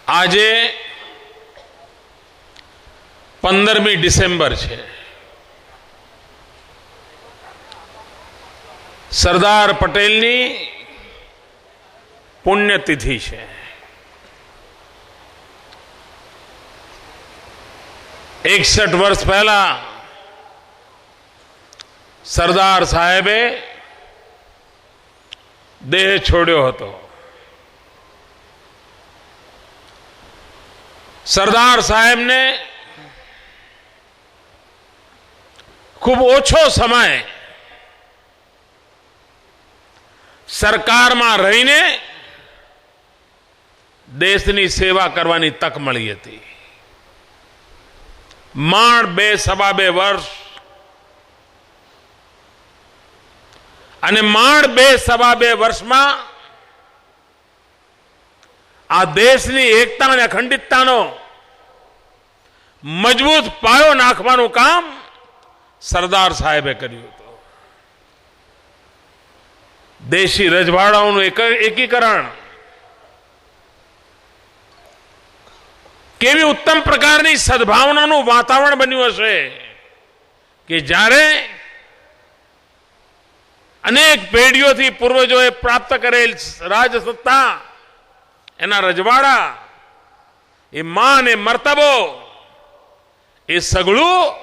આજે 15મી ડિસેમ્બર છે. સરદાર પટેલની પુણ્યતિથિ છે. એકસઠ વર્ષ પહેલા સરદાર સાહેબે દેહ છોડ્યો હતો. સરદાર સાહેબને ખૂબ ઓછો સમય સરકારમાં રહીને દેશની સેવા કરવાની તક મળી હતી. માંડ 2-2.5 વર્ષ અને માંડ 2-2.5 વર્ષમાં આ દેશની એકતા અને અખંડિતતાનો મજબૂત પાયો નાખવાનું કામ સરદાર સાહેબે કર્યું હતું. દેશી રજવાડાઓનું એકીકરણ, કેવી ઉત્તમ પ્રકારની સદભાવનાનું વાતાવરણ બન્યું હશે કે જ્યારે અનેક પેઢીઓથી પૂર્વજોએ પ્રાપ્ત કરેલ રાજસત્તા, એના રજવાડા, એ માન, એ મર્તબો, એ સગળું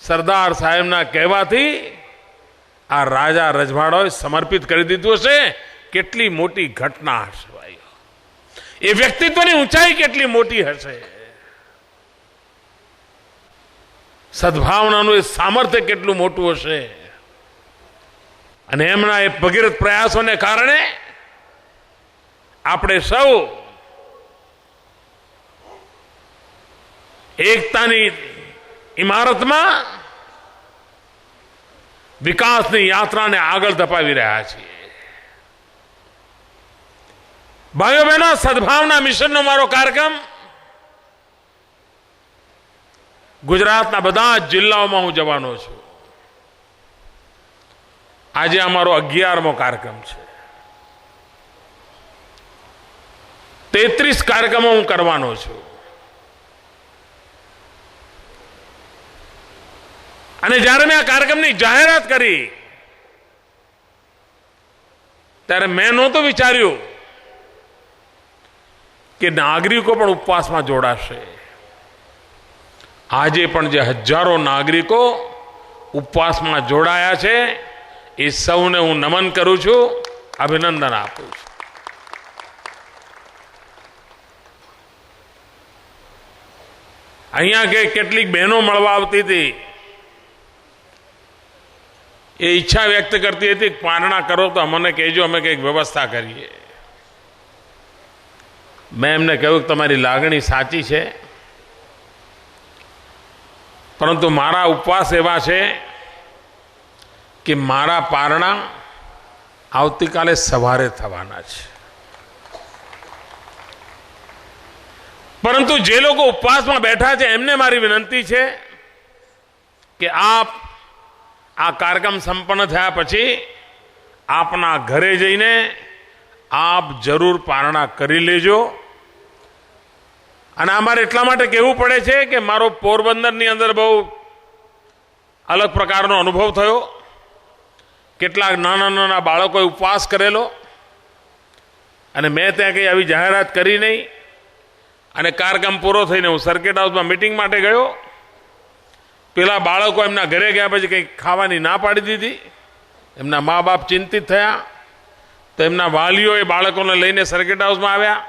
સરદાર સાહેબના કહેવાથી આ રાજા રજવાડાઓએ સમર્પિત કરી દીધું હશે. કેટલી મોટી ઘટના હશે ભાઈ! એ વ્યક્તિત્વની ઊંચાઈ કેટલી મોટી હશે! સદભાવનાનું એ સામર્થ્ય કેટલું મોટું હશે! અને એમના એ ભગીરથ પ્રયાસોને કારણે આપણે સૌ એકતાની ઇમારતમાં વિકાસની યાત્રાને આગળ ધપાવી રહ્યા છીએ. ભાઈઓ બહેનો, સદભાવના મિશનનો મારો કાર્યક્રમ ગુજરાતના બધા જ જિલ્લાઓમાં હું જવાનો છું. આજે અમારો 11મો કાર્યક્રમ છે. 33 કાર્યક્રમો હું કરવાનો છું. અને જ્યારે મેં આ કાર્યક્રમની જાહેરાત કરી ત્યારે મેં નહોતું વિચાર્યું કે નાગરિકો પણ ઉપવાસમાં જોડાશે. આજે પણ જે હજારો નાગરિકો ઉપવાસમાં જોડાયા છે એ સૌને હું નમન કરું છું, અભિનંદન આપું છું. અહીંયા કેટલીક બહેનો મળવા આવતી હતી. એ ઈચ્છા વ્યક્ત કરતી હતી કે પારણા કરો તો અમને કહેજો, અમે કંઈક વ્યવસ્થા કરીએ. મેં એમને કહ્યું કે તમારી લાગણી સાચી છે, પરંતુ મારા ઉપવાસ એવા છે કે મારા પારણા આવતીકાલે સવારે થવાના છે. પરંતુ જે લોકો ઉપવાસમાં બેઠા છે એમને મારી વિનંતી છે કે આપ આ કાર્યક્રમ સંપન્ન થયા પછી આપના ઘરે જઈને આપ જરૂર પારણા કરી લેજો. અને અમારે એટલા માટે કહેવું પડે છે કે મારો પોરબંદરની અંદર બહુ અલગ પ્રકારનો અનુભવ થયો. કેટલાક નાના નાના બાળકોએ ઉપવાસ કરેલો અને મેં ત્યાં કંઈ આવી જાહેરાત કરી નહીં. અને કાર્યક્રમ પૂરો થઈને હું સર્કિટ હાઉસમાં મિટિંગ માટે ગયો. પેલા બાળકો એમના ઘરે ગયા પછી કંઈક ખાવાની ના પાડી દીધી. એમના મા બાપ ચિંતિત થયા તો એમના વાલીઓ એ બાળકોને લઈને સર્કિટ હાઉસમાં આવ્યા.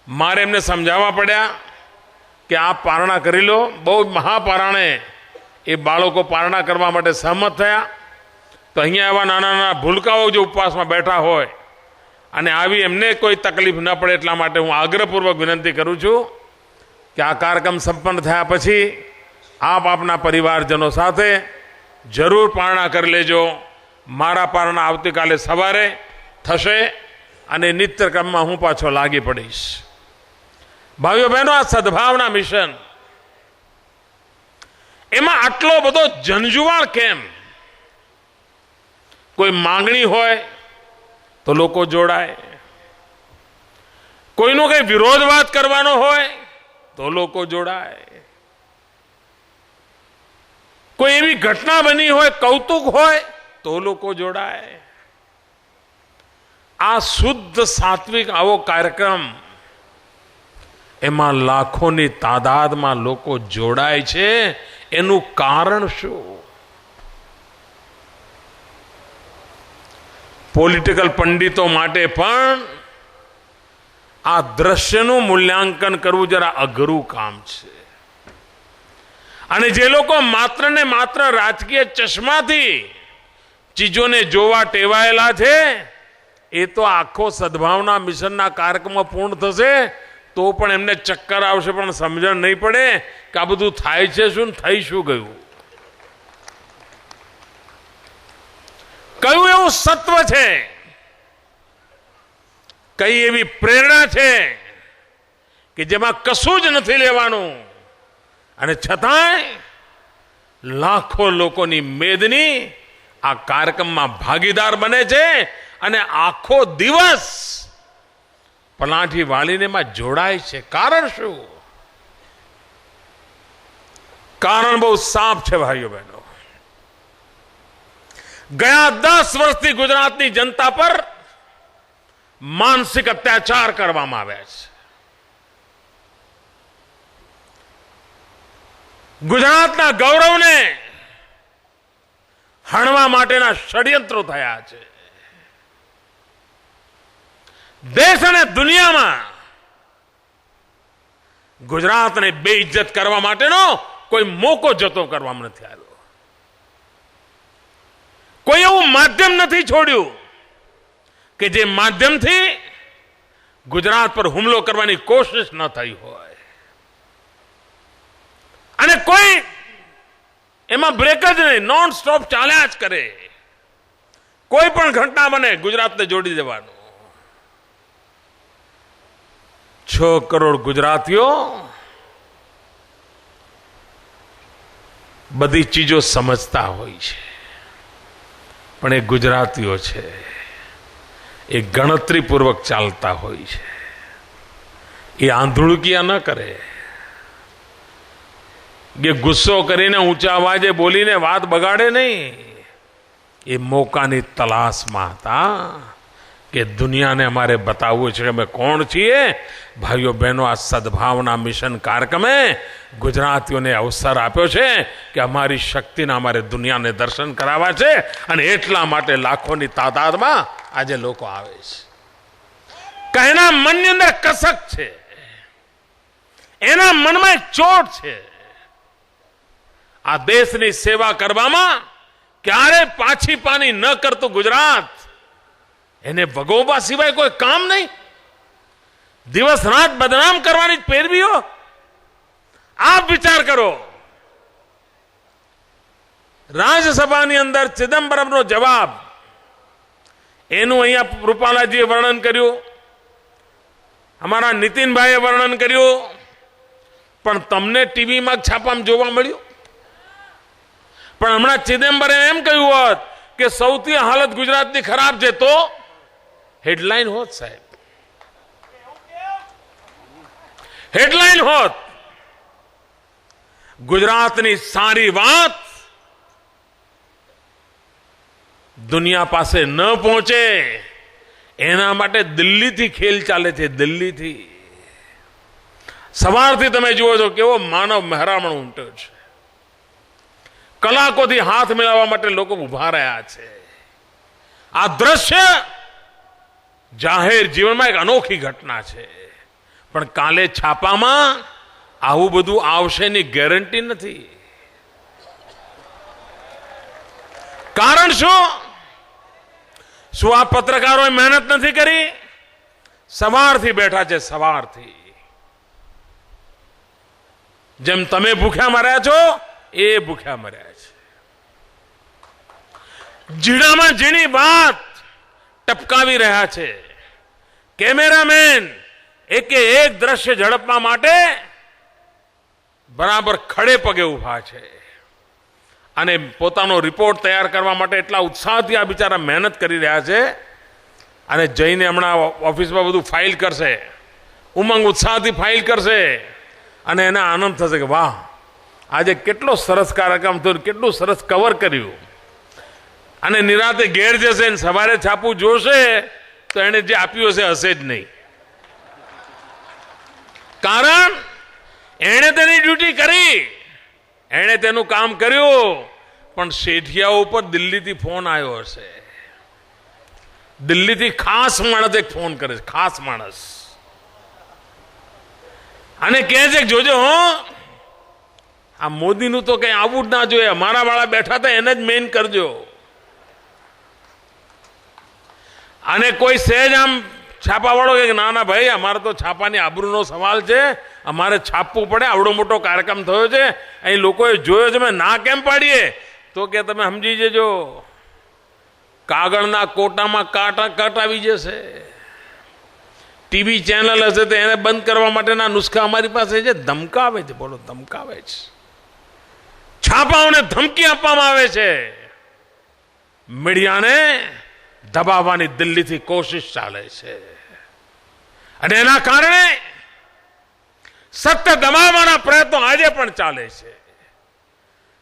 મારે એમને સમજાવવા પડ્યા કે આપ પારણા કરી લો. બહુ મહાપારણે એ બાળકો પારણા કરવા માટે સહમત થયા. તો અહીંયા એવા નાના નાના ભૂલકાઓ જો ઉપવાસમાં બેઠા હોય અને આવી એમને કોઈ તકલીફ ન પડે એટલા માટે હું આગ્રહપૂર્વક વિનંતી કરું છું કે આ કાર્યક્રમ સંપન્ન થયા પછી આપ આપના પરિવારજનો સાથે જરૂર પારણા કરી લેજો. મારા પારણા આવતીકાલે સવારે થશે અને નિત્યક્રમમાં હું પાછો લાગી પડીશ. ભાઈઓ બહેનો, આ સદભાવના મિશન એમાં આટલો બધો જનજુવાળ કેમ? કોઈ માંગણી હોય તો લોકો જોડાય, કોઈનો કઈ વિરોધવાદ કરવાનો હોય તો લોકો જોડાય, કોઈ એવી ઘટના બની હોય, કૌતુક હોય તો લોકો જોડાય. આ શુદ્ધ સાત્વિક આવો કાર્યક્રમ, એમાં લાખોની તાદાદમાં લોકો જોડાય છે. એનું કારણ શું? પોલિટિકલ પંડિતો માટે પણ આ દ્રશ્યનું મૂલ્યાંકન કરવું જરા અઘરું કામ છે. અને જે લોકો માત્ર ને માત્ર રાજકીય ચશ્માથી ચીજોને જોવા ટેવાયેલા છે, એ તો આખો સદભાવના મિશનના કાર્યક્રમમાં પૂર્ણ થશે તો પણ એમને ચક્કર આવશે, પણ સમજણ નહીં પડે કે આ બધું થાય છે શું, થઈ શું ગયું. કયું એવું સત્વ છે, કઈ એવી પ્રેરણા છે કે જેમાં કશું જ નથી લેવાનું, અને છતાંય લાખો લોકોની મેદની આ કાર્યક્રમમાં ભાગીદાર બને છે અને આખો દિવસ પલાઠી વાળીને એમાં જોડાય છે. કારણ શું? કારણ બહુ સાફ છે ભાઈઓ બહેનો. ગયા 10 વર્ષથી ગુજરાતની જનતા પર માનસિક અત્યાચાર કરવામાં આવ્યા છે. ગુજરાતના ગૌરવને હણવા માટેના ષડયંત્રો થયા છે. દેશ અને દુનિયામાં ગુજરાતને બેઇજ્જત કરવા માટેનો કોઈ મોકો જતો કરવામાં નથી આવ્યો. કોઈ એવું માધ્યમ નથી છોડ્યું કે જે માધ્યમથી ગુજરાત પર હુમલો કરવાની કોશિશ ન થઈ હોય. અને કોઈ એમાં બ્રેક જ નહીં, નોન સ્ટોપ ચાલ્યા જ કરે. કોઈ પણ ઘટના બને ગુજરાતને જોડી દેવાનું. 6 કરોડ ગુજરાતીઓ બધી ચીજો સમજતા હોય છે, પણ એ ગુજરાતીઓ છે એ ગણતરીપૂર્વક ચાલતા હોય છે. એ આંધળુકિયા ન કરે, કે ગુસ્સો કરીને ઊંચા અવાજે બોલીને વાત બગાડે નહીં. એ મોકાની તલાશમાં હતા કે દુનિયાને અમારે બતાવવું છે કે અમે કોણ છીએ. ભાઈઓ બહેનો, આ સદભાવના મિશન કાર્યક્રમે ગુજરાતીઓને અવસર આપ્યો છે કે અમારી શક્તિના અમારે દુનિયાને દર્શન કરાવવા છે, અને એટલા માટે લાખોની તાદાદમાં આજે લોકો આવે છે. કઈના મનની અંદર કસક છે, એના મનમાં એક ચોટ છે. આ દેશની સેવા કરવામાં ક્યારે પાછી પાની ન કરતું ગુજરાત, એને ભગોબા સિવાય કોઈ કામ નહીં. દિવસ રાત બદનામ કરવાની પેરવીઓ. આપ વિચાર કરો, રાજ્યસભાની અંદર ચિદમ્બરમનો જવાબ, એનું અહીંયા રૂપાલાજીએ વર્ણન કર્યું, અમારા નીતિનભાઈએ વર્ણન કર્યું, પણ તમને ટીવીમાં છાપામાં જોવા મળ્યું. પણ હમણાં ચિદમ્બરે એમ કહ્યું હોત કે સૌથી હાલત ગુજરાતની ખરાબ છે તો હેડલાઇન હોત સાહેબ, હેડલાઇન હોત. ગુજરાતની સારી વાત દુનિયા પાસે ન પહોંચે એના માટે દિલ્હીથી ખેલ ચાલે છે. દિલ્હીથી સવારથી તમે જુઓ છો કેવો માનવ મહેરામણ ઉમટ્યો છે. કલાકોથી હાથ મિલાવવા માટે લોકો ઉભા રહ્યા છે. આ દ્રશ્ય જાહેર જીવનમાં એક અનોખી ઘટના છે, પણ કાલે છાપામાં આવું બધું આવશે એની ગેરંટી નથી. કારણ શું? શું આ પત્રકારોએ મહેનત નથી કરી? સવારથી બેઠા છે, સવારથી. જેમ તમે ભૂખ્યા મર્યા છો એ ભૂખ્યા મર્યા છે. જીણામાં ઝીણી વાત ટપકાવી રહ્યા છે. કેમેરામેન એકે એક દ્રશ્ય ઝડપવા માટે બરાબર ખડે પગે ઉભા છે, અને પોતાનો રિપોર્ટ તૈયાર કરવા માટે એટલા ઉત્સાહથી આ બિચારા મહેનત કરી રહ્યા છે. અને જઈને હમણાં ઓફિસમાં બધું ફાઇલ કરશે ઉમંગ ઉત્સાહથી ફાઇલ કરશે અને એને આનંદ થશે કે વાહ, આજે કેટલો સરસ કાર્યક્રમ થયો, કેટલું સરસ કવર કર્યું. અને નિરાતે ઘેર જશે ને સવારે છાપું જોશે તો એને જે આપ્યું હશે જ નહીં. કારણ એણે તેની ડ્યુટી કરી, એણે તેનું કામ કર્યું, પણ શેઠિયાઓ ઉપર દિલ્હીથી ફોન આવ્યો હશે. દિલ્હીથી ખાસ માણસ એક ફોન કરે છે, ખાસ માણસ, અને કહે છે કે જોજો હો, આ મોદીનું તો કઈ આવું જ ના જોઈએ, અમારા વાળા બેઠા હતા એને જ મેઇન કરજો. અને કોઈ સહેજ આમ છાપાવાળો કે ના ના ભાઈ, અમારે તો છાપાની આબરૂનો સવાલ છે, અમારે છાપવું પડે, આવડો મોટો કાર્યક્રમ થયો છે, અહીં લોકોએ જોયો છે, મેં ના કેમ પાડીએ? તો કે તમે સમજી જજો, કાગળના કોટામાં કાટ આવી જશે. ટીવી ચેનલ હશે તો એને બંધ કરવા માટેના નુસ્ખા અમારી પાસે છે. ધમકાવે છે, બોલો, ધમકાવે છે. છાપાઓને ધમકી આપવામાં આવે છે. મીડિયાને દબાવવાની દિલ્હીથી કોશિશ ચાલે છે, અને એના કારણે સત્ય દબાવવાના પ્રયત્નો આજે પણ ચાલે છે.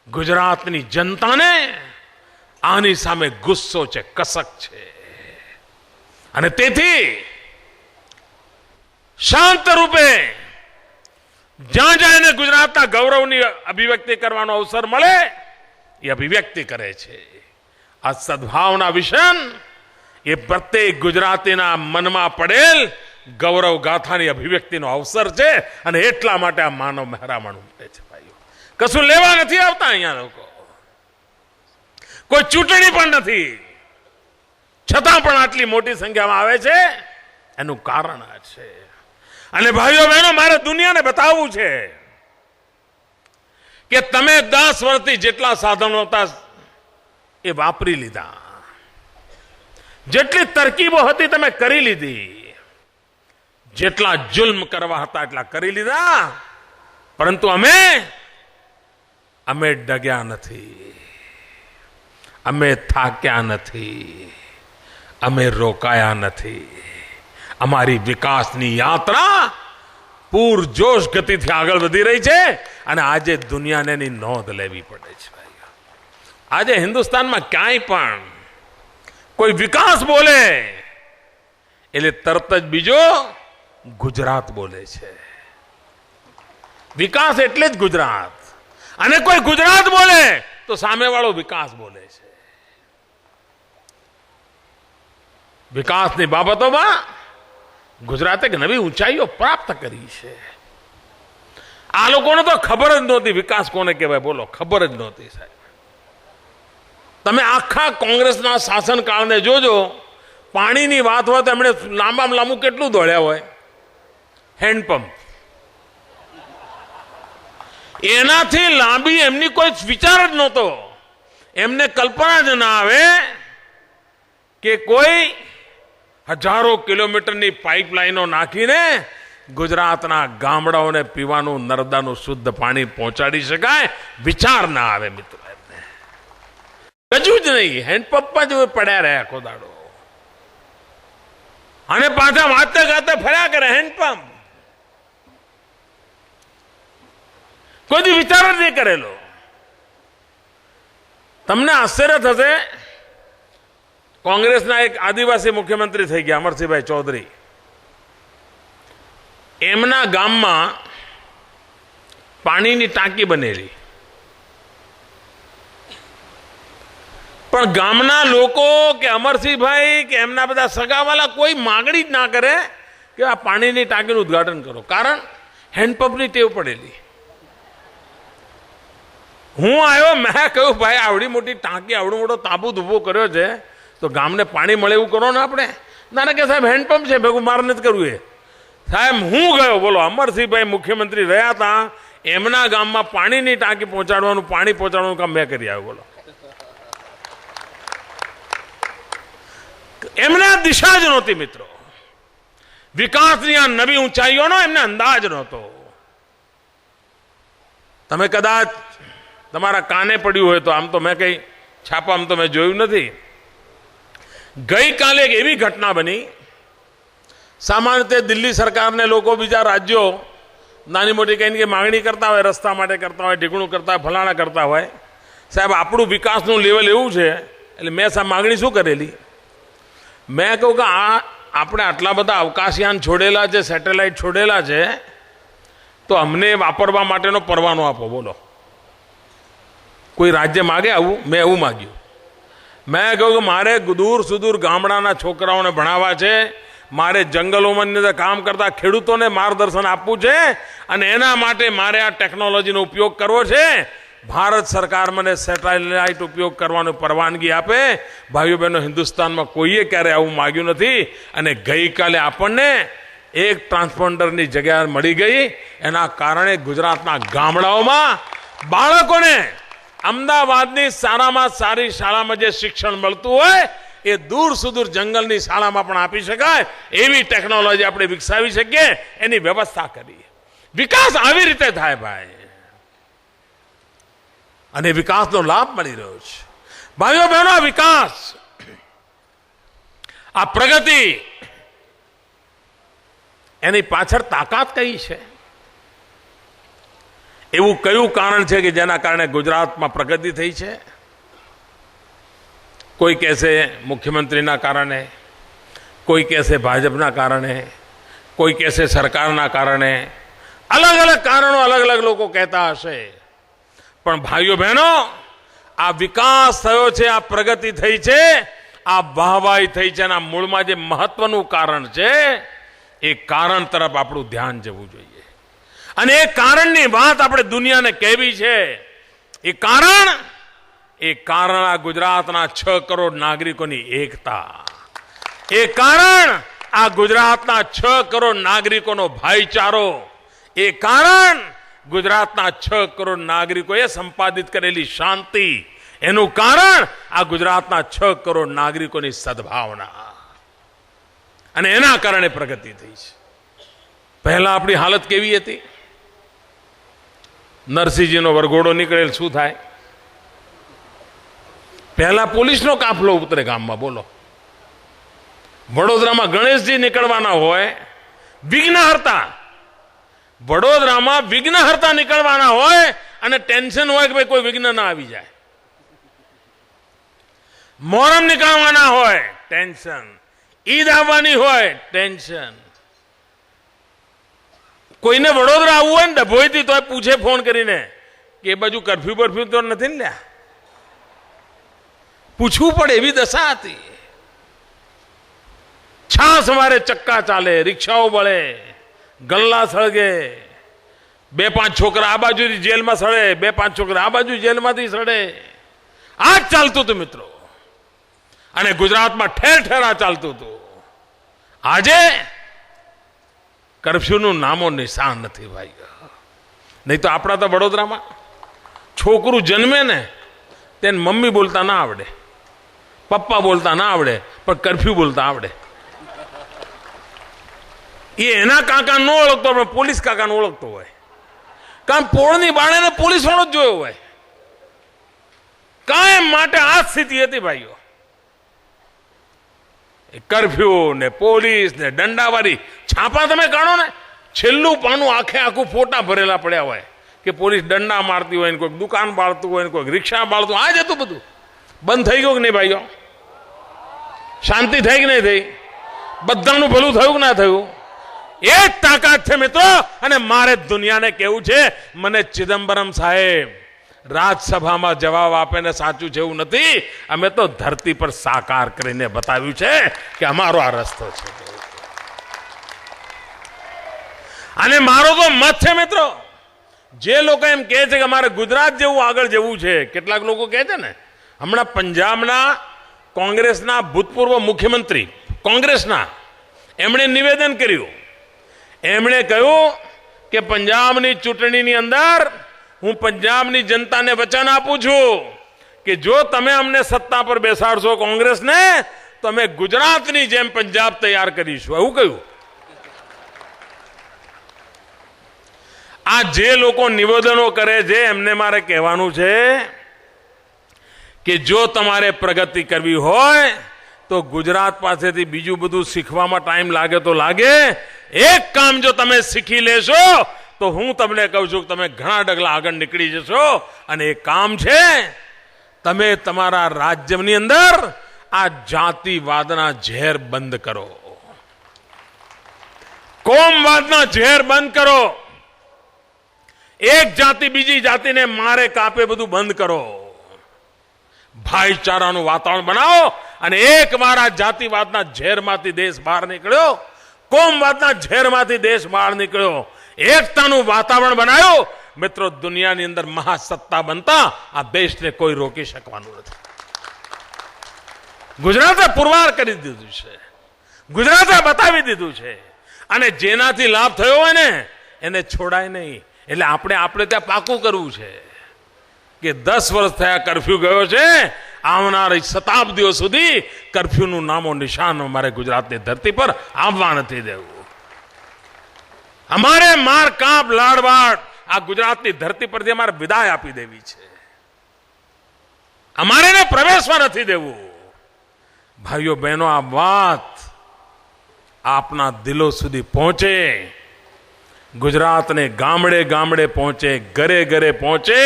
ગુજરાતની જનતાને આની સામે ગુસ્સો છે, કસક છે, અને તેથી શાંત રૂપે જ્યાં જ્યાં એને ગુજરાતના ગૌરવની અભિવ્યક્તિ કરવાનો અવસર મળે એ અભિવ્યક્તિ કરે છે. આ સદભાવના વિશન એ પ્રત્યેક ગુજરાતીના મનમાં પડેલ ગૌરવ ગાથાની અભિવ્યક્તિનો અવસર છે, અને એટલા માટે આ માનવ મહેરામણ ઉમટે છે. ભાઈઓ, કશું લેવા નથી આવતા અહીંયા લોકો, કોઈ ચૂંટણી પણ નથી, છતાં પણ આટલી મોટી સંખ્યામાં આવે છે. એનું કારણ આ છે. અને ભાઈઓ બહેનો, મારે દુનિયાને બતાવવું છે કે તમે 10 વર્ષથી જેટલા સાધનો હતા એ વાપરી લીધા, જેટલી તરકીબો હતી તમે કરી લીધી, જેટલા જુલ્મ કરવા હતા એટલા કરી લીધા, પરંતુ અમે ડગ્યા નથી, અમે થાક્યા નથી, અમે રોકાયા નથી. અમારી વિકાસની યાત્રા પૂરજોશ ગતિથી આગળ વધી રહી છે, અને આજે દુનિયાને એની નોંધ લેવી પડે છે. આજે હિન્દુસ્તાનમાં ક્યાંય પણ કોઈ વિકાસ બોલે એટલે તરત જ બીજો ગુજરાત બોલે છે. વિકાસ એટલે જ ગુજરાત, અને કોઈ ગુજરાત બોલે તો સામેવાળો વિકાસ બોલે છે. વિકાસની બાબતોમાં ગુજરાતે નવી ઊંચાઈઓ પ્રાપ્ત કરી છે. આ લોકોને તો ખબર જ નહોતી વિકાસ કોને કહેવાય, બોલો, ખબર જ નહોતી સાહેબ. તમે આખા કોંગ્રેસના શાસનકાળને જોજો, પાણીની વાત હોય તો એમણે લાંબામાં લાંબુ કેટલું દોડ્યા હોય, હેન્ડપંપ. એનાથી લાંબી એમની કોઈ વિચાર જ નહોતો. એમને કલ્પના જ ના આવે કે કોઈ હજારો કિલોમીટરની પાઇપલાઇનો નાખીને ગુજરાતના ગામડાઓને પીવાનું નર્મદાનું શુદ્ધ પાણી પહોંચાડી શકાય. વિચાર ના આવે મિત્રો, એમને કજું જ નહીં. હેન્ડપંપમાં જ પડ્યા રહ્યા આખો દાડો, અને પાછા વાતે ગાતે ફર્યા કરે હેન્ડપંપ. કોઈ વિચાર જ નહીં કરેલો. તમને આશ્ચર્ય થશે, કોંગ્રેસના એક આદિવાસી મુખ્યમંત્રી થઈ ગયા, અમરસિંહભાઈ ચૌધરી. એમના ગામમાં પાણીની ટાંકી બનેલી, પણ ગામના લોકો કે અમરસિંહભાઈ કે એમના બધા સગાવાલા કોઈ માગણી જ ના કરે કે આ પાણીની ટાંકીનું ઉદ્ઘાટન કરો. કારણ હેન્ડપંપની ટેવ પડેલી. હું આવ્યો, મેં કહ્યું ભાઈ આવડી મોટી ટાંકી, આવડો મોટો તાબૂત ઉભો કર્યો છે, તો ગામને પાણી મળે એવું કરો ને આપણે. ના કે સાહેબ હેન્ડપંપ છે, ભેગું મારે નથી કરવું. એ સાહેબ હું ગયો, બોલો, અમરસિંહભાઈ મુખ્યમંત્રી રહ્યા હતા, એમના ગામમાં પાણીની ટાંકી પહોંચાડવાનું, પાણી પહોંચાડવાનું કામ મેં કરી આવ્યો. બોલો, એમને આ દિશા જ નહોતી મિત્રો. વિકાસની આ નવી ઊંચાઈઓનો એમને અંદાજ નહોતો. તમે કદાચ તમારા કાને પડ્યું હોય તો, આમ તો મેં કઈ છાપામાં તો મેં જોયું નથી. ગઈકાલે એક એવી ઘટના બની, સામાન્ય રીતે દિલ્હી સરકારને લોકો બીજા રાજ્યો નાની મોટી કંઈ કે માગણી કરતા હોય, રસ્તા માટે કરતા હોય, ઢીકણું કરતા હોય, ફલાણા કરતા હોય. સાહેબ આપણું વિકાસનું લેવલ એવું છે એટલે મેં સાહેબ માગણી શું કરેલી? મેં કહું કે આપણે આટલા બધા અવકાશયાન છોડેલા છે, સેટેલાઇટ છોડેલા છે, તો અમને વાપરવા માટેનો પરવાનો આપો. બોલો, કોઈ રાજ્ય માગે આવું? મેં એવું માગ્યું. મેં કહ્યું કે મારે દૂર સુદૂર ગામડાના છોકરાઓને ભણાવવા છે, મારે જંગલોમાં અંદર કામ કરતા ખેડૂતોને માર્ગદર્શન આપવું છે, અને એના માટે મારે આ ટેકનોલોજીનો ઉપયોગ કરવો છે. ભારત સરકાર મને સેટેલાઇટ ઉપયોગ કરવાની પરવાનગી આપે. ભાઈઓ બહેનો, હિન્દુસ્તાનમાં કોઈએ ક્યારે આવું માગ્યું નથી. અને ગઈકાલે આપણને એક ટ્રાન્સપોન્ડરની જગ્યા મળી ગઈ. એના કારણે ગુજરાતના ગામડાઓમાં બાળકોને અમદાવાદની સારામાં સારી શાળામાં જે શિક્ષણ મળતું હોય એ દૂર સુદૂર જંગલની શાળામાં પણ આપી શકાય એવી ટેકનોલોજી આપણે વિકસાવી શકીએ, એની વ્યવસ્થા કરીએ. વિકાસ આવી રીતે થાય ભાઈ, અને વિકાસનો લાભ મળી રહ્યો છે. ભાઈઓ બહેનો, આ વિકાસ, આ પ્રગતિ, એની પાછળ તાકાત કઈ છે? એવું કયું કારણ છે કે જેના કારણે ગુજરાતમાં પ્રગતિ થઈ છે? કોઈ કહેશે મુખ્યમંત્રીના કારણે, કોઈ કહેશે ભાજપના કારણે, કોઈ કહેશે સરકારના કારણે. અલગ અલગ કારણો અલગ અલગ લોકો કહેતા હશે. પણ ભાઈઓ બહેનો, આ વિકાસ થયો છે, આ પ્રગતિ થઈ છે, આ વાહવાહી થઈ છે, એના મૂળમાં જે મહત્વનું કારણ છે એ કારણ તરફ આપણું ધ્યાન જવું જોઈએ. અને એ કારણની વાત આપણે દુનિયાને કહેવી છે. એ કારણ આ ગુજરાતના 6 કરોડ નાગરિકોની એકતા. એ કારણ આ ગુજરાતના 6 કરોડ નાગરિકોનો ભાઈચારો. એ કારણ ગુજરાતના 6 કરોડ નાગરિકોએ સંપાદિત કરેલી શાંતિ. એનું કારણ આ ગુજરાતના 6 કરોડ નાગરિકોની સદભાવના. અને એના કારણે પ્રગતિ થઈ છે. પહેલા આપણી હાલત કેવી હતી? નરસિંહજીનો વરઘોડો નીકળેલ શું થાય? પહેલા પોલીસનો કાફલો ઉતરે ગામમાં. બોલો, વડોદરામાં ગણેશજી નીકળવાના હોય, વિઘ્નહર્તા, વડોદરામાં વિઘ્નહર્તા નીકળવાના હોય અને ટેન્શન હોય કે ભાઈ કોઈ વિઘ્ન ના આવી જાય. મોહરમ નીકળવાના હોય, ટેન્શન. ઈદ આવવાની હોય, ટેન્શન. કોઈને વડોદરા આવવું હોય ને ડભોઈથી તો પૂછે ફોન કરીને કે એ બાજુ કરફ્યુ બરફ્યુ તો નથી ને લ્યા. પૂછવું પડે એવી દશા હતી. છાસ મારે ચક્કા ચાલે, રિક્ષાઓ બળે, ગલ્લા સળગે, 2-5 છોકરા આ બાજુથી જેલમાં સડે, 2-5 છોકરા આ બાજુ જેલમાંથી સડે. આ જ ચાલતું હતું મિત્રો. અને ગુજરાતમાં ઠેર ઠેર આ ચાલતું હતું. આજે કરફ્યુનું નામો નિશાન નથી ભાઈ. નહીં તો આપણા તો વડોદરામાં છોકરું જન્મે ને તેને મમ્મી બોલતા ના આવડે, પપ્પા બોલતા ના આવડે, પણ કરફ્યુ બોલતા આવડે. એ એના કાકા ન ઓળખતો પણ પોલીસ કાકાને ઓળખતો હોય. કારણ પોળની બાળેને પોલીસ વાળો જ જોયો હોય. કાયમ માટે આ સ્થિતિ હતી ભાઈઓ. કરફ્યુ ને પોલીસ ને દંડાવાળી છાપા તમે કાઢો ને, છેલ્લું પાનું આખું ફોટા ભરેલા પડ્યા હોય કે પોલીસ દંડા મારતી હોય ને, કોઈક દુકાન બાળતું હોય ને, કોઈક રિક્ષા બાળતું. આ જ હતું બધું. બંધ થઈ ગયું કે નહીં ભાઈઓ? શાંતિ થઈ કે નહીં થઈ? બધાનું ભલું થયું કે ના થયું? એ જ તાકાત છે મિત્રો. અને મારે દુનિયાને કેવું છે, મને ચિદમ્બરમ સાહેબ રાજસભામાં જવાબ આપે ને સાચું છે એવું નથી. અમે તો ધરતી પર સાકાર કરીને બતાવ્યું છે કે અમારો આ રસ્તો છે. અને મારો તો મત છે મિત્રો, જે લોકો એમ કહે છે કે અમારે ગુજરાત જેવું આગળ જવું છે, કેટલાક લોકો કહે છે ને, હમણાં પંજાબના કોંગ્રેસના ભૂતપૂર્વ મુખ્યમંત્રી કોંગ્રેસના, એમણે નિવેદન કર્યું. એમણે કહ્યું કે પંજાબની ચૂંટણીની અંદર હું પંજાબની જનતાને વચન આપું છું કે જો તમે અમને સત્તા પર બેસાડશો કોંગ્રેસને, તો અમે ગુજરાતની જેમ પંજાબ તૈયાર કરીશું. એવું કહ્યું. આ જે લોકો નિવેદનો કરે છે એમને મારે કહેવાનું છે કે જો તમારે પ્રગતિ કરવી હોય તો ગુજરાત પાસેથી બીજું બધું શીખવામાં ટાઈમ લાગે તો લાગે, એક કામ જો તમે શીખી લેશો તો હું તમને કહું છું કે તમે ઘણા ડગલા આગળ નીકળી જશો. અને એ કામ છે, તમે તમારા રાજ્યની અંદર આ જાતિવાદના ઝેર બંધ કરો, કોમવાદના ઝેર બંધ કરો, એક જાતિ બીજી જાતિને મારે કાપે બધું બંધ કરો, ભાઈચારાનું વાતાવરણ બનાવો. અને એક વાર આ જાતિવાદના ઝેરમાંથી દેશ બહાર નીકળ્યો, કોમવાદના ઝેરમાંથી દેશ બહાર નીકળ્યો, એકતાનું વાતાવરણ બનાવ્યું, મિત્રો દુનિયાની અંદર મહાસત્તા બનતા આ દેશને કોઈ રોકી શકવાનું નથી. ગુજરાતે પુરવાર કરી દીધું છે, ગુજરાતે બતાવી દીધું છે. અને જેનાથી લાભ થયો હોય ને એને છોડાય નહીં. એટલે આપણે ત્યાં પાકું કરવું છે કે 10 વર્ષ થયા કરફ્યુ ગયો છે, આવનારી શતાબ્દીઓ સુધી કરફ્યુનું નામો નિશાન અમારે ગુજરાતની ધરતી પર આવવા નથી દેવું. અમારે માર કાપ લાડવાડ આ ગુજરાતની ધરતી પરથી અમારે વિદાય આપી દેવી છે, અમારે એને પ્રવેશવા નથી દેવું. ભાઈઓ બહેનો, આ વાત આપના દિલો સુધી પહોંચે, ગુજરાતને ગામડે ગામડે પહોંચે, ઘરે ઘરે પહોંચે,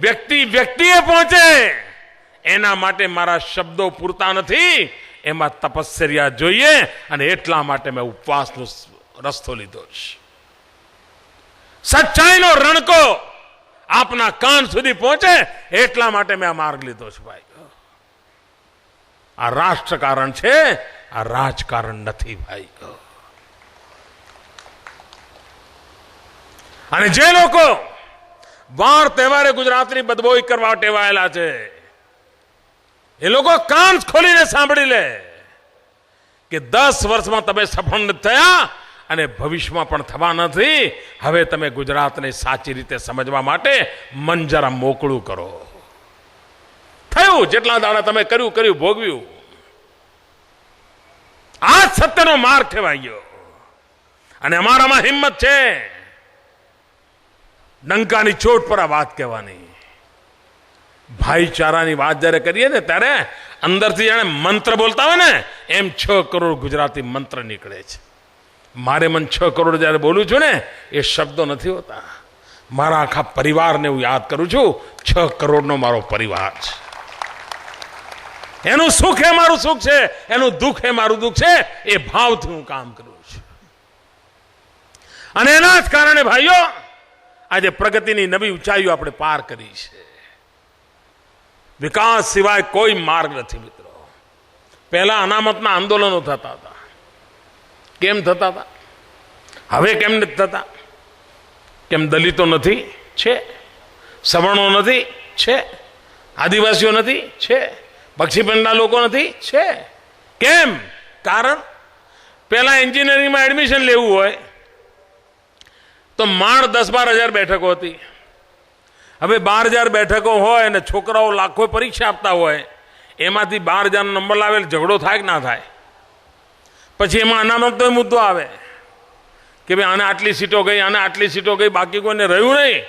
વ્યક્તિ વ્યક્તિએ પહોંચે, એના માટે મારા શબ્દો પૂરતા નથી, એમાં તપશ્ચર્યા જોઈએ. અને એટલા માટે મેં ઉપવાસનો રસ્તો લીધો છે. સચ્ચાઈનો રણકો આપના કાન સુધી પહોંચે એટલા માટે મેં આ માર્ગ લીધો છે. ભાઈ, આ રાષ્ટ્રકારણ છે, આ રાજકારણ નથી. ભાઈ, અને જે લોકો વાર તહેવારે ગુજરાતની બદબોઈ કરવા ટેવાયેલા છે એ લોકો કાન ખોલીને સાંભળી લે કે 10 વર્ષમાં તમે સફળ નથી થયા અને ભવિષ્યમાં પણ થવા નથી. હવે તમે ગુજરાતને સાચી રીતે સમજવા માટે મન જરા મોકળું કરો. થયું જેટલા દાડા તમે કર્યું ભોગવ્યું. આ સત્યનો માર્ગ કહેવાય ગયો. અને અમારામાં હિંમત છે ડંકાની ચોટ પર આ વાત કહેવાની. ભાઈચારાની વાત જ્યારે કરીએ ને ત્યારે અંદરથી જાણે મંત્ર બોલતા હોય ને એમ 6 કરોડ ગુજરાતી મંત્ર નીકળે છે. મારે મન 6 કરોડ જ્યારે બોલું છું ને એ શબ્દો નથી હોતા. મારા આખા પરિવારને હું યાદ કરું છું. 6 કરોડનો મારો પરિવાર છે. એનું સુખ એ મારું સુખ છે, એનું દુઃખ એ મારું દુઃખ છે. એ ભાવથી હું કામ કરું છું. અને એના જ કારણે ભાઈઓ આજે પ્રગતિની નવી ઊંચાઈઓ આપણે પાર કરી છે. વિકાસ સિવાય કોઈ માર્ગ નથી મિત્રો. પહેલા અનામતના આંદોલનો થતા હતા. કેમ થતા હતા? હવે કેમ નથી થતા? કેમ દલિતો નથી? છે. સવર્ણો નથી? છે. આદિવાસીઓ નથી? છે. બક્ષીપંડના લોકો નથી? છે. કેમ? કારણ પહેલા એન્જિનિયરિંગમાં એડમિશન લેવું હોય તો માંડ 10-12 હજાર બેઠકો હતી. હવે 12,000 બેઠકો હોય અને છોકરાઓ લાખો પરીક્ષા આપતા હોય, એમાંથી 12,000 નંબર લાવે ઝઘડો થાય કે ના થાય? પછી એમાં અનામતનો મુદ્દો આવે કે ભાઈ આને આટલી સીટો ગઈ, આને આટલી સીટો ગઈ, બાકી કોઈને રહ્યું નહીં.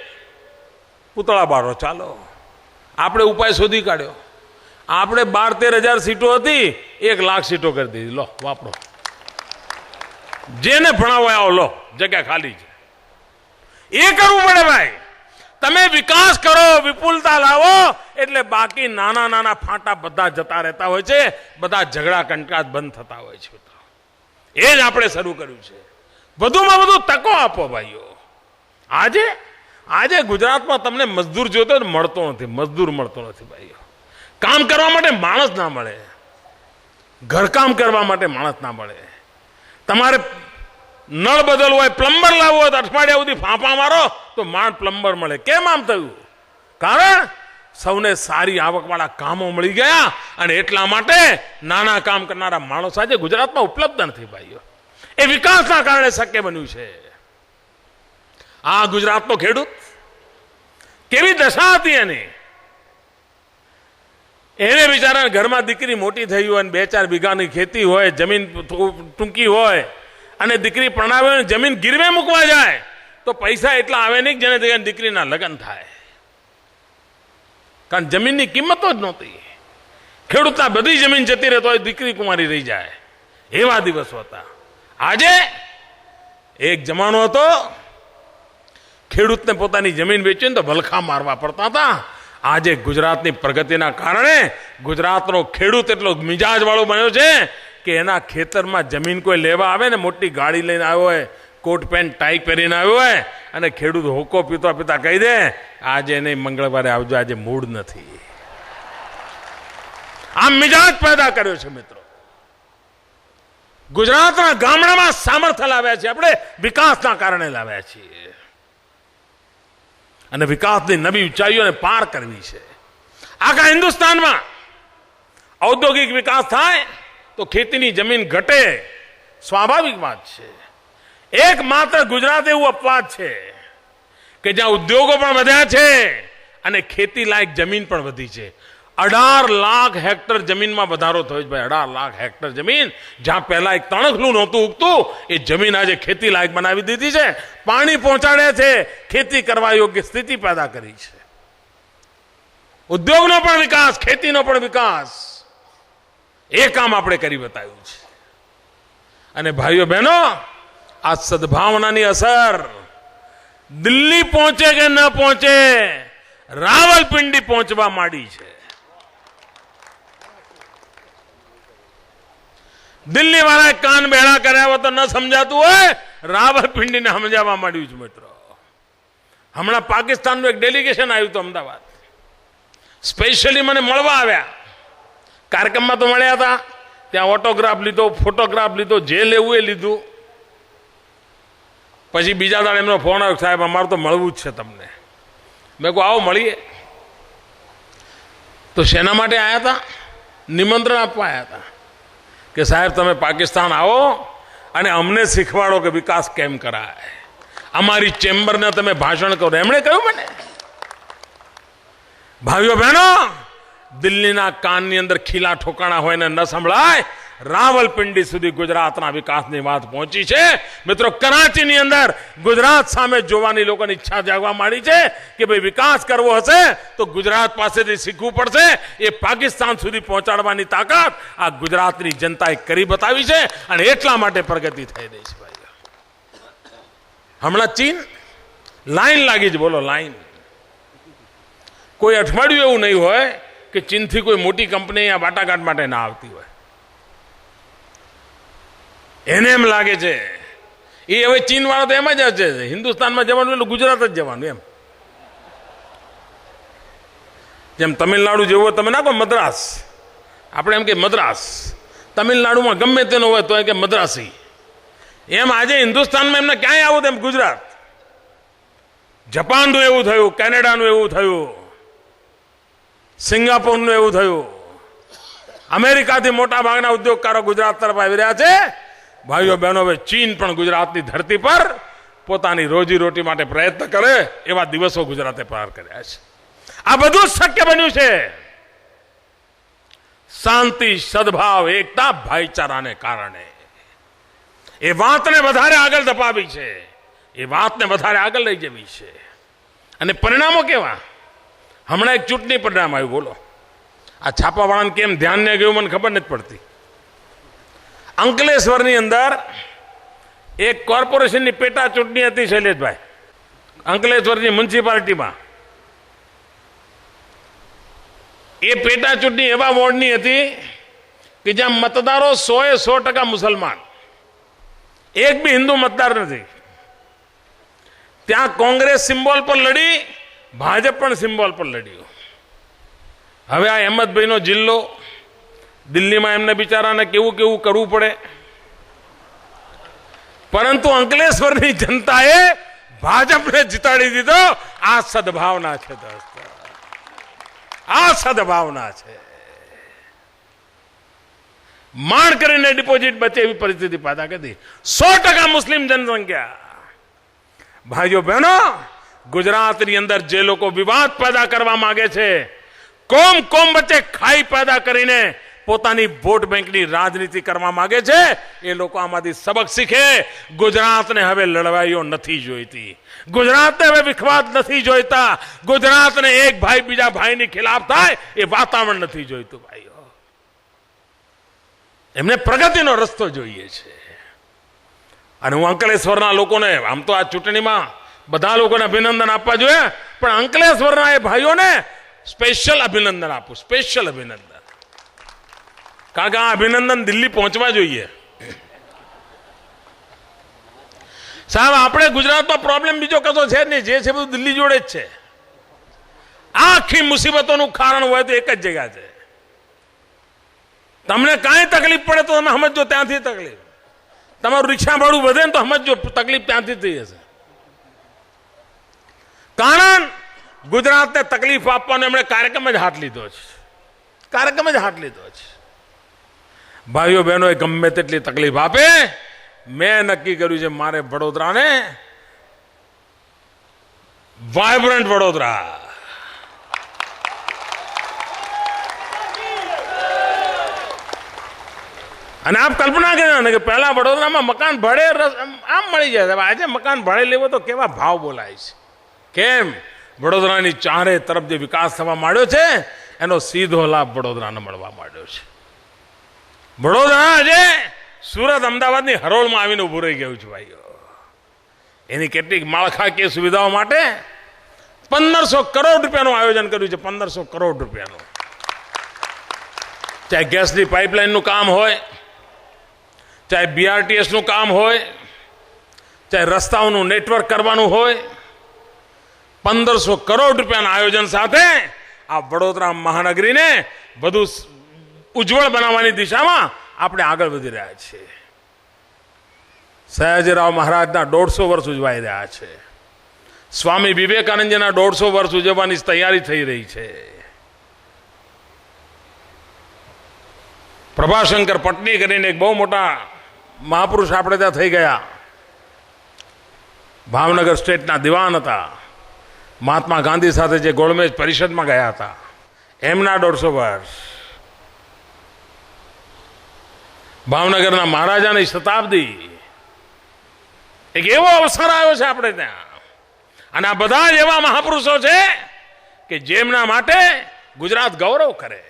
પૂતળા બાળો. ચાલો આપણે ઉપાય શોધી કાઢ્યો. આપણે 12-13,000 સીટો હતી, 1 લાખ સીટો કરી દીધી. લો વાપરો, જેને ભણાવો આવો, લો જગ્યા ખાલી છે. એ કરવું પડે ભાઈ. તમે વિકાસ કરો, વિપુલતા લાવો એટલે બાકી નાના નાના ફાંટા બધા જતા રહેતા હોય છે, બધા ઝઘડા કંકાસ બંધ થતા હોય છે. એ જ આપણે શરૂ કર્યું છે. વધુમાં વધુ તકો આપો ભાઈઓ. આજે ગુજરાતમાં તમને મજદૂર જોતો મળતો નથી. મજદૂર મળતો નથી ભાઈઓ. કામ કરવા માટે માણસ ના મળે, ઘરકામ કરવા માટે માણસ ના મળે. તમારે નળ બદલવો હોય, પ્લમ્બર લાવવો હોય તો અઠવાડિયા સુધી ફાંફા મારો તો માંડ પ્લમ્બર મળે. કેમ આમ થયું? કારણ સૌને સારી આવકવાળા કામો મળી ગયા અને એટલા માટે નાના કામ કરનારા માણસો આજે ગુજરાતમાં ઉપલબ્ધ નથી ભાઈઓ. એ વિકાસના કારણે શક્ય બન્યું છે. આ ગુજરાતનો ખેડૂત કેવી દશા હતી એની. એને બિચારા ઘરમાં દીકરી મોટી થઈ હોય અને 2-4 વીઘાની ખેતી હોય, જમીન ટૂંકી હોય અને દીકરી પરણાવે જમીન ગીરવે મૂકવા જાય તો પૈસા એટલા આવે નહીં જેને દીકરીના લગ્ન થાય. કારણ જમીનની કિંમતો જ નહોતી. ખેડૂતના બધી જમીન જતી રહે તો દીકરી કુંવારી રહી જાય, એવા દિવસો હતા. આજે એક જમાનો હતો ખેડૂતને પોતાની જમીન વેચીને તો ભલખા મારવા પડતા હતા. આજે ગુજરાતની પ્રગતિના કારણે ગુજરાતનો ખેડૂત એટલો મિજાજ વાળો બન્યો છે કે એના ખેતરમાં જમીન કોઈ લેવા આવે ને, મોટી ગાડી લઈને આવ્યો હોય, કોટ પેન્ટ ટાઈ પહેરીને આવ્યો હોય, અને ખેડૂત હોકો પીતા પીતા કહી દે આજે નહીં, મંગળવારે આવજો, આજે મૂડ નથી. આ મિજાજ પેદા કર્યો છે મિત્રો. ગુજરાતના ગામડામાં સામર્થ્ય લાવ્યા છે આપણે, વિકાસના કારણે લાવ્યા છીએ, અને વિકાસની નવી ઊંચાઈઓને પાર કરવી છે. આખા હિન્દુસ્તાનમાં ઔદ્યોગિક વિકાસ થાય તો ખેતીની જમીન ઘટે, સ્વાભાવિક વાત છે. એકમાત્ર ગુજરાત એવું અપવાદ છે કે જ્યાં ઉદ્યોગો પણ વધ્યા છે અને ખેતી લાયક જમીન પણ વધી છે. 18 લાખ હેક્ટર જમીનમાં વધારો થયો છે ભાઈ. 18 લાખ હેક્ટર જમીન, જ્યાં પહેલા એક તણખલું નહોતું ઉગતું, એ જમીન આજે ખેતી લાયક બનાવી દીધી છે. પાણી પહોંચાડે છે, ખેતી કરવા યોગ્ય સ્થિતિ પેદા કરી છે. ઉદ્યોગનો પણ વિકાસ, ખેતીનો પણ વિકાસ, એ કામ આપણે કરી બતાવ્યું છે. અને ભાઈઓ બહેનો, આ સદભાવનાની અસર દિલ્હી પહોંચે કે ન પહોંચે, રાવલપિંડી પહોંચવા માંડી છે. દિલ્હી વાળાએ કાન બેડા કર્યા હોય તો ન સમજાતું હોય, રાવલપિંડીને સમજાવવા માંડ્યું છે મિત્રો. હમણાં પાકિસ્તાનનું એક ડેલિગેશન આવ્યું હતું અમદાવાદ, સ્પેશિયલી મને મળવા આવ્યા. કાર્યક્રમમાં તો મળ્યા હતા, ત્યાં ઓટોગ્રાફ લીધો, ફોટોગ્રાફ લીધો, જે લેવું એ લીધું. પછી બીજા દાડે એમનો ફોન આવ્યો, સાહેબ અમારે તો મળવું જ છે તમને. મેં કહું આવો મળીએ. તો શેના માટે આવ્યા હતા? નિમંત્રણ આપવા આવ્યા હતા કે સાહેબ તમે પાકિસ્તાન આવો અને અમને શીખવાડો કે વિકાસ કેમ કરાય, અમારી ચેમ્બરને તમે ભાષણ કરો. એમણે કહ્યું મને, ભાઈઓ બહેનો, દિલ્હીના કાનની અંદર ખીલા ઠોકાણા હોય ને ન સંભળાય, રાવલપિંડી સુધી ગુજરાતના વિકાસની વાત પહોંચી છે મિત્રો. કરાચીની અંદર ગુજરાત સામે જોવાની લોકોની ઈચ્છા જાગવા માંડી છે કે ભાઈ વિકાસ કરવો હશે તો ગુજરાત પાસેથી શીખવું પડશે. એ પાકિસ્તાન સુધી પહોંચાડવાની તાકાત આ ગુજરાતની જનતાએ કરી બતાવી છે, અને એટલા માટે પ્રગતિ થઈ રહી છે ભાઈ. હમણાં ચીન લાઈન લાગી છે, બોલો લાઈન. કોઈ અઠવાડિયું એવું નહીં હોય કે ચીનથી કોઈ મોટી કંપની આ વાટાઘાટ માટે ના આવતી હોય. એને એમ લાગે છે એ હવે ચીન વાળા તો એમ જ છે, હિન્દુસ્તાનમાં જવાનું એટલે ગુજરાત જ જવાનું. એમ જેમ તમિલનાડુ જેવું તમે ના કહો મદ્રાસ, આપણે એમ કે મદ્રાસ, તમિલનાડુમાં ગમે તેનો હોય તો એ કે મદ્રાસી. એમ આજે હિન્દુસ્તાનમાં એમને ક્યાંય આવું તેમ ગુજરાત. જાપાનનું એવું થયું, કેનેડાનું એવું થયું, સિંગાપોરનું એવું થયું. અમેરિકાથી મોટા ભાગના ઉદ્યોગકારો ગુજરાત તરફ આવી રહ્યા છે. ભાઈઓ બહેનો, હવે ચીન પણ ગુજરાતની ધરતી પર પોતાની રોજીરોટી માટે પ્રયત્ન કરે એવા દિવસો ગુજરાતે પાર કર્યા છે. આ બધું શક્ય બન્યું છે શાંતિ, સદભાવ, એકતા, ભાઈચારાને કારણે. એ વાતને વધારે આગળ ધપાવી છે, એ વાતને વધારે આગળ લઈ જવી છે. અને પરિણામો કેવા? હમણાં એક ચૂંટણી પરિણામ આવ્યું, બોલો. આ છાપાવાળાને કેમ ધ્યાન ન ગયું મને ખબર નથી પડતી. અંકલેશ્વરની અંદર એક કોર્પોરેશનની પેટા ચૂંટણી હતી શૈલેષભાઈ, અંકલેશ્વરની મ્યુનિસિપાલિટીમાં. એ પેટા ચૂંટણી એવા વોર્ડની હતી કે જ્યાં મતદારો 100% મુસલમાન, એક બી હિન્દુ મતદાર નથી. ત્યાં કોંગ્રેસ સિમ્બોલ પર લડી, ભાજપ પણ સિમ્બોલ પર લડ્યું. હવે આ અહેમદભાઈનો જિલ્લો, દિલ્હીમાં એમને બિચારાને કેવું કેવું કરવું પડે, પરંતુ અંકલેશ્વરની જનતાએ ભાજપને જીતાડી દીધો. આ સદભાવના છે દોસ્તો, આ સદભાવના છે. માંડ કરીને ડિપોઝિટ બચે એવી પરિસ્થિતિ પેદા કરી. 100% મુસ્લિમ જનસંખ્યા. ભાઈઓ બહેનો, ગુજરાતની અંદર જે લોકો વિવાદ પેદા કરવા માંગે છે, કોમ કોમ વચ્ચે ખાઈ પેદા કરીને પોતાની વોટ બેંકની રાજનીતિ કરવા માંગે છે, એ લોકો આમાંથી સબક શીખે. ગુજરાતને હવે લડવાઈઓ નથી જોઈતી, ગુજરાતને હવે વિખવાદ નથી જોઈતા, ગુજરાતને એક ભાઈ બીજા ભાઈની ખિલાફ થાય એ વાતાવરણ નથી જોઈતું ભાઈઓ. એમને પ્રગતિનો રસ્તો જોઈએ છે. અને હું અંકલેશ્વરના લોકોને, આમ તો આ ચૂંટણીમાં બધા લોકોને અભિનંદન આપવા જોઈએ, પણ અંકલેશ્વરના એ ભાઈઓને સ્પેશિયલ અભિનંદન આપું, સ્પેશિયલ અભિનંદન. કારણ કે આ અભિનંદન દિલ્હી પહોંચવા જોઈએ. સાહેબ, આપણે ગુજરાતમાં પ્રોબ્લેમ બીજો કશો છે જ નહીં, જે છે બધું દિલ્હી જોડે જ છે. આખી મુસીબતોનું કારણ હોય તો એક જ જગ્યા છે. તમને કાંઈ તકલીફ પડે તો તમે સમજો ત્યાંથી તકલીફ. તમારું રિક્ષા ભાડું વધે ને તો સમજો તકલીફ ત્યાંથી થઈ હશે. કારણ ગુજરાતને તકલીફ આપવાનો એમણે કાર્યક્રમ જ હાથ લીધો છે. કાર્યક્રમ જ હાથ લીધો છે. ભાઈઓ બહેનો ગમે તેટલી તકલીફ આપે, મેં નક્કી કર્યું છે મારે વડોદરાને વાયબ્રન્ટ વડોદરા, અને આપ કલ્પના કરો ને કે પહેલા વડોદરામાં મકાન ભાડે આમ મળી જાય. આજે મકાન ભાડે લેવો તો કેવા ભાવ બોલાય છે. કેમ? વડોદરાની ચારે તરફ જે વિકાસ થવા માંડ્યો છે એનો સીધો લાભ વડોદરાને મળવા માંડ્યો છે. વડોદરા આજે સુરત, અમદાવાદની હરોળમાં આવીને ઉભું રહી ગયું છે ભાઈઓ. એની કેટલીક માળખાકીય સુવિધાઓ માટે 1500 કરોડ રૂપિયાનું આયોજન કર્યું છે. 1500 કરોડ રૂપિયાનું. ચાહે ગેસની પાઇપલાઇનનું કામ હોય, ચાહે બીઆરટીએસનું કામ હોય, ચાહે રસ્તાઓનું નેટવર્ક કરવાનું હોય, 1500 કરોડ રૂપિયાના આયોજન સાથે આ વડોદરા મહાનગરીને વધુ ઉજ્જવળ બનાવવાની દિશામાં આપણે આગળ વધી રહ્યા છીએ. સયાજીરાવ મહારાજના 150 વર્ષ ઉજવાઈ રહ્યા છે. સ્વામી વિવેકાનંદજીના 150 વર્ષ ઉજવવાની તૈયારી થઈ રહી છે. પ્રભાશંકર પટની કરીને એક બહુ મોટા મહાપુરુષ આપણે ત્યાં થઈ ગયા. ભાવનગર સ્ટેટના દિવાન હતા. મહાત્મા ગાંધી સાથે જે ગોળમેજ પરિષદમાં ગયા હતા, એમના 150 વર્ષ. ભાવનગરના મહારાજાની શતાબ્દી. એક એવો અવસર આવ્યો છે આપણે ત્યાં. અને આ બધા જ એવા મહાપુરુષો છે કે જેમના માટે ગુજરાત ગૌરવ કરે.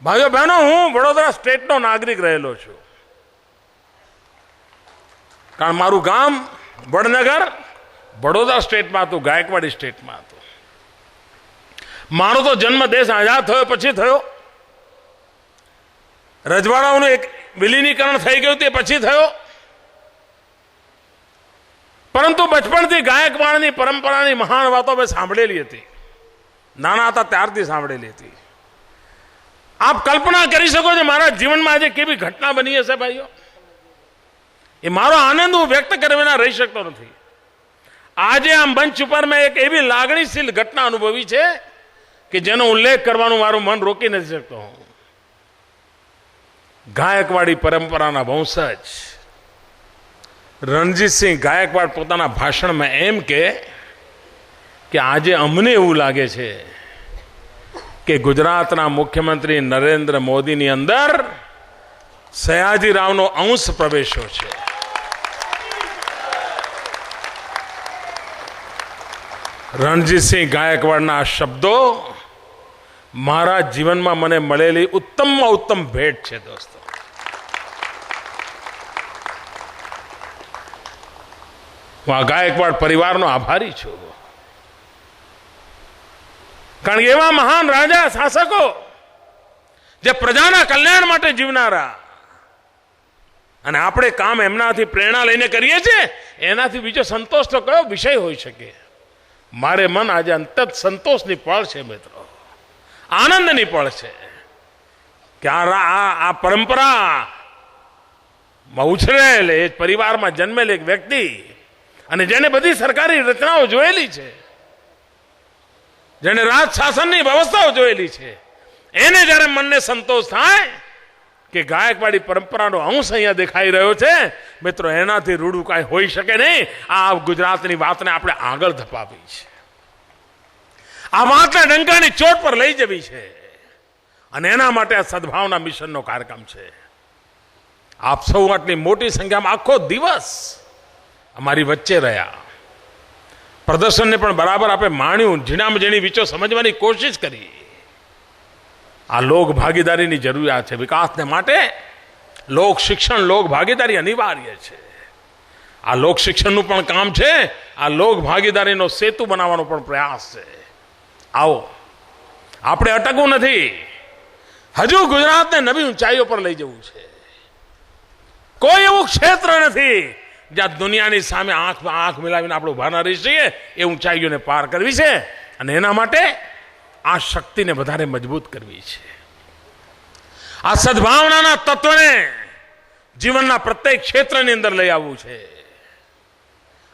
ભાઈઓ બહેનો, હું વડોદરા સ્ટેટનો નાગરિક રહેલો છું. કારણ મારું ગામ વડનગર વડોદરા સ્ટેટમાં હતું, ગાયકવાડી સ્ટેટમાં હતું. મારો તો જન્મ દેશ આઝાદ થયો પછી થયો. રજવાડાઓનું એક વિલીનીકરણ થઈ ગયું તે પછી થયો. પરંતુ બચપણથી ગાયકવાડની પરંપરાની મહાન વાતો મેં સાંભળેલી હતી. નાના હતા ત્યારથી સાંભળેલી હતી. આપ કલ્પના કરી શકો છો મારા જીવનમાં આજે કેવી ઘટના બની હશે ભાઈઓ. એ મારો આનંદ હું વ્યક્ત કર્યા વિના રહી શકતો નથી. આજે આ મંચ ઉપર મેં એક એવી લાગણીશીલ ઘટના અનુભવી છે કે જેનો ઉલ્લેખ કરવાનું મારું મન રોકી નથી શકતો. ગાયકવાડી પરંપરાના વંશજ રણજીતસિંહ ગાયકવાડ પોતાના ભાષણમાં એમ કે આજે અમને એવું લાગે છે કે ગુજરાતના મુખ્યમંત્રી નરેન્દ્ર મોદીની અંદર સયાજીરાવનો અંશ પ્રવેશ્યો છે. રણજીતસિંહ ગાયકવાડના શબ્દો મારા જીવનમાં મને મળેલી ઉત્તમમાં ઉત્તમ ભેટ છે દોસ્તો. હું આ ગાયકવાડ પરિવારનો આભારી છું. કારણ કે એવા મહાન રાજા શાસકો જે પ્રજાના કલ્યાણ માટે જીવનારા, અને આપણે કામ એમનાથી પ્રેરણા લઈને કરીએ છીએ, એનાથી બીજો સંતોષ તો કયો વિષય હોઈ શકે. મારે મન આજે અંતત સંતોષની પળ છે મિત્રો, આનંદની પળ છે કે આ પરંપરામાં ઉછરેલ એ પરિવારમાં જન્મેલ એક વ્યક્તિ, અને જેને બધી સરકારી રચનાઓ જોયેલી છે, જેને રાજ શાસનની વ્યવસ્થાઓ જોયેલી છે, એને જ્યારે મનને સંતોષ થાય કે ગાયકવાડી પરંપરાનો અંશ અહીંયા દેખાઈ રહ્યો છે, મિત્રો એનાથી રૂડું કાંઈ હોઈ શકે નહીં. આ ગુજરાતની વાતને આપણે આગળ ધપાવી છે. આ વાતને ડંકાની ચોટ પર લઈ જવી છે, અને એના માટે આ સદભાવના મિશનનો કાર્યક્રમ છે. આપ સૌ આટલી મોટી સંખ્યામાં આખો દિવસ અમારી વચ્ચે રહ્યા. પ્રદર્શનને પણ બરાબર આપણે માણ્યું, ઝીણામાં ઝીણી વિચો સમજવાની કોશિશ કરી. આ લોક ભાગીદારીની જરૂરિયાત છે વિકાસને માટે. લોક શિક્ષણ લોક ભાગીદારી અનિવાર્ય છે. આ લોક શિક્ષણનું પણ કામ છે, આ લોક ભાગીદારીનો સેતુ બનાવવાનો પણ પ્રયાસ છે. આવો, આપણે અટકવું નથી. હજુ ગુજરાતને નવી ઊંચાઈઓ પર લઈ જવું છે. કોઈ એવું ક્ષેત્ર નથી જ્યાં દુનિયાની સામે આંખ મિલાવીને આપણે ઉભા ના રહી છીએ. એ ઊંચાઈઓને પાર કરવી છે અને એના માટે આ શક્તિને વધારે મજબૂત કરવી છે. આ સદભાવનાના તત્વને જીવનના પ્રત્યેક ક્ષેત્રની અંદર લઈ આવવું છે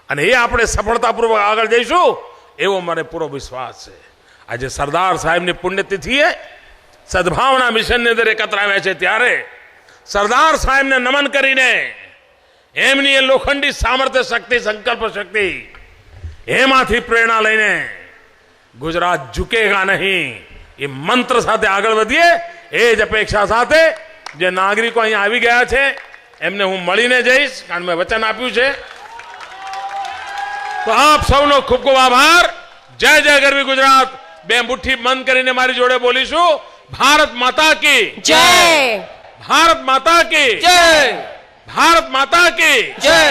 અને એ આપણે સફળતાપૂર્વક આગળ જઈશું એવો મને પૂરો વિશ્વાસ છે. આજે સરદાર સાહેબની પુણ્યતિથિએ સદભાવના મિશનની અંદર એકત્ર આવ્યા છે ત્યારે સરદાર સાહેબને નમન કરીને એમની એ લોખંડી સામર્થ્ય શક્તિ, સંકલ્પ શક્તિ, એમાંથી પ્રેરણા લઈને ગુજરાત ઝુકેગા નહીં એ મંત્ર સાથે આગળ વધીએ. એ જ અપેક્ષા સાથે જે નાગરિકો અહીંયા આવી ગયા છે એમને હું મળીને જઈશ, કારણ મેં વચન આપ્યું છે. તો આપ સૌનો ખૂબ ખૂબ આભાર. જય જય ગરવી ગુજરાત. બે મુઠ્ઠી બંધ કરીને મારી જોડે બોલીશું, ભારત માતા કી જય, ભારત માતા કી જય, ભારત માતા કી જય.